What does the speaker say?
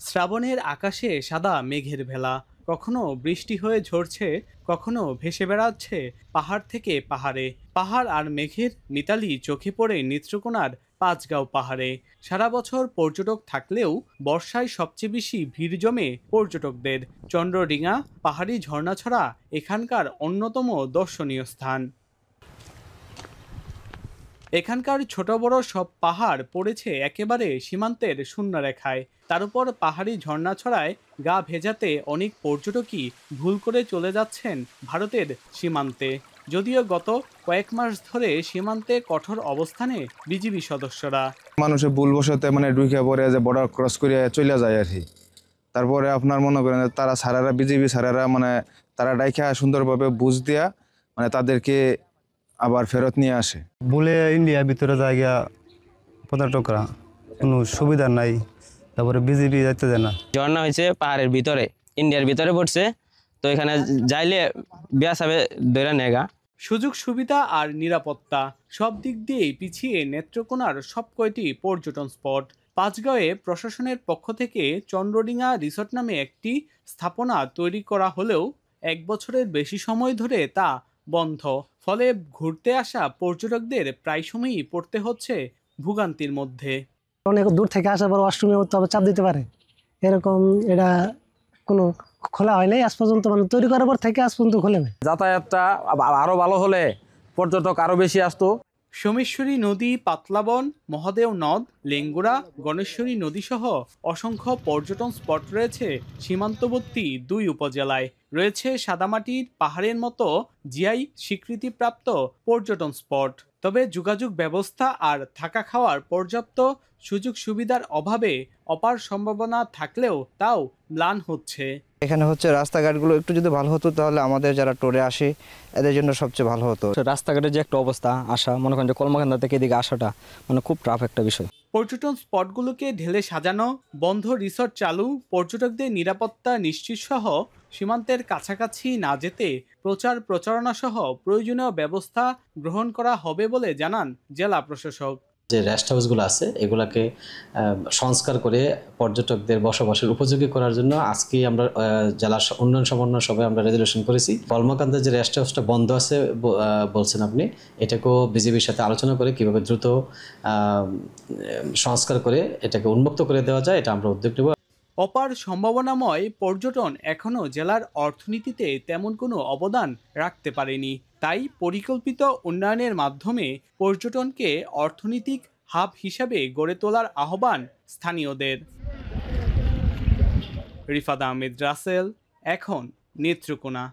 শ্রাবণের আকাশে সাদা মেঘের ভেলা, কখনো বৃষ্টি হয়ে ঝরছে, কখনো ভেসে বেড়াচ্ছে পাহাড় থেকে পাহাড়ে। পাহাড় আর মেঘের মিতালি চোখে পড়ে নেত্রকোনার পাঁচগাঁও পাহাড়ে। সারা বছর পর্যটক থাকলেও বর্ষায় সবচেয়ে বেশি ভিড় জমে পর্যটকদের। চন্দ্রডিঙা পাহাড়ি ঝর্ণা ছড়া এখানকার অন্যতম দর্শনীয় স্থান। এখানকার ছোট বড় সব পাহাড় পড়েছে একেবারে সীমান্তের শূন্যরেখায়। তার উপর পাহাড়ি ঝর্ণা ছড়ায় গা ভেজাতে অনেক পর্যটকই ভুল করে চলে যাচ্ছেন ভারতের সীমান্তে। যদিও গত কয়েক মাস ধরে সীমান্তে কঠোর অবস্থানে বিজিবি সদস্যরা। মানুষের ভুলবশতে ঢুকে পড়ে যে বর্ডার ক্রস করে চলে যায় আর কি। তারপরে আপনার মনে করেন তারা সারারা বিজিবি সারারা তারা ডাইখা সুন্দরভাবে বুঝ দিয়া তাদেরকে আবার ফেরত নিয়ে আসে। বলে ইন্ডিয়ার ভিতরে জায়গা পর্যটকরা কোনো সুবিধা নাই, তারপরে বিজিবি যাইতে দেয় না। ঝর্ণা হয়েছে পাহাড়ের ভিতরে, ইন্ডিয়ার ভিতরে পড়ছে, তো এখানে যাইলে বিয়াস হবে দৈরা নেগা। সুযোগ সুবিধা আর নিরাপত্তা সব দিক দিয়েই পিছিয়ে নেত্রকোনার সব কয়টি পর্যটন স্পট। পাঁচগাঁওয়ে প্রশাসনের পক্ষ থেকে চন্দ্রডিঙা রিসোর্ট নামে একটি স্থাপনা তৈরি করা হলেও 1 বছরের বেশি সময় ধরে তা বন্ধ। ফলে ঘুরতে আসা পর্যটকদের প্রায় সময়ই পড়তে হচ্ছে ভোগান্তির মধ্যে। অনেক দূর থেকে আসার পর ওয়াশরুমে তবে চাপ দিতে পারে, এরকম এটা কোনো খোলা হয় নাই আজ পর্যন্ত, তৈরি করার পর থেকে আজ পর্যন্ত খোলে না। যাতায়াতটা আরো ভালো হলে পর্যটক আরো বেশি আসতো। সোমেশ্বরী নদী, পাতলাবন, মহাদেও নদ, লেঙ্গুড়া, গণেশ্বরী নদী সহ অসংখ্য পর্যটন স্পট রয়েছে সীমান্তবর্তী 2 উপজেলায়। রয়েছে সাদামাটির পাহাড়ের মতো জিআই স্বীকৃতিপ্রাপ্ত পর্যটন স্পট। তবে যোগাযোগ ব্যবস্থা আর থাকা খাওয়ার পর্যাপ্ত সুযোগ সুবিধার অভাবে অপার সম্ভাবনা থাকলেও তাও ম্লান হচ্ছে। এখানে রাস্তাঘাটগুলো একটু যদি ভালো হতো তাহলে আমাদের যারা ট্যুরে আসে এদের জন্য সবচেয়ে ভালো হতো। রাস্তাঘাটের যে একটা অবস্থা, আসা মনে করেন যে কলমাকান্দা থেকে এদিকে আসাটা খুব টাফ একটা বিষয়। পর্যটন স্পটগুলোকে ঢেলে সাজানো, বন্ধ রিসোর্ট চালু, পর্যটকদের নিরাপত্তা নিশ্চিত সহ সীমান্তের কাছাকাছি না যেতে প্রচারণা সহ প্রয়োজনীয় ব্যবস্থা গ্রহণ করা হবে বলে জানান জেলা প্রশাসক। যে রেস্ট হাউসগুলো আছে এগুলাকে সংস্কার করে পর্যটকদের বসবাসের উপযোগী করার জন্য আজকে আমরা জেলা উন্নয়ন সমন্বয় সভায় আমরা রেজুলেশন করেছি। কলমাকান্দার যে রেস্ট হাউসটা বন্ধ আছে বলছেন আপনি, এটাকেও বিজিবির সাথে আলোচনা করে কিভাবে দ্রুত সংস্কার করে এটাকে উন্মুক্ত করে দেওয়া যায়, এটা আমরা উদ্যোগ নেব। অপার সম্ভাবনাময় পর্যটন এখনও জেলার অর্থনীতিতে তেমন কোনো অবদান রাখতে পারেনি। তাই পরিকল্পিত উন্নয়নের মাধ্যমে পর্যটনকে অর্থনৈতিক হাব হিসাবে গড়ে তোলার আহ্বান স্থানীয়দের। রিফাত আহমেদ রাসেল, এখন নেত্রকোনা।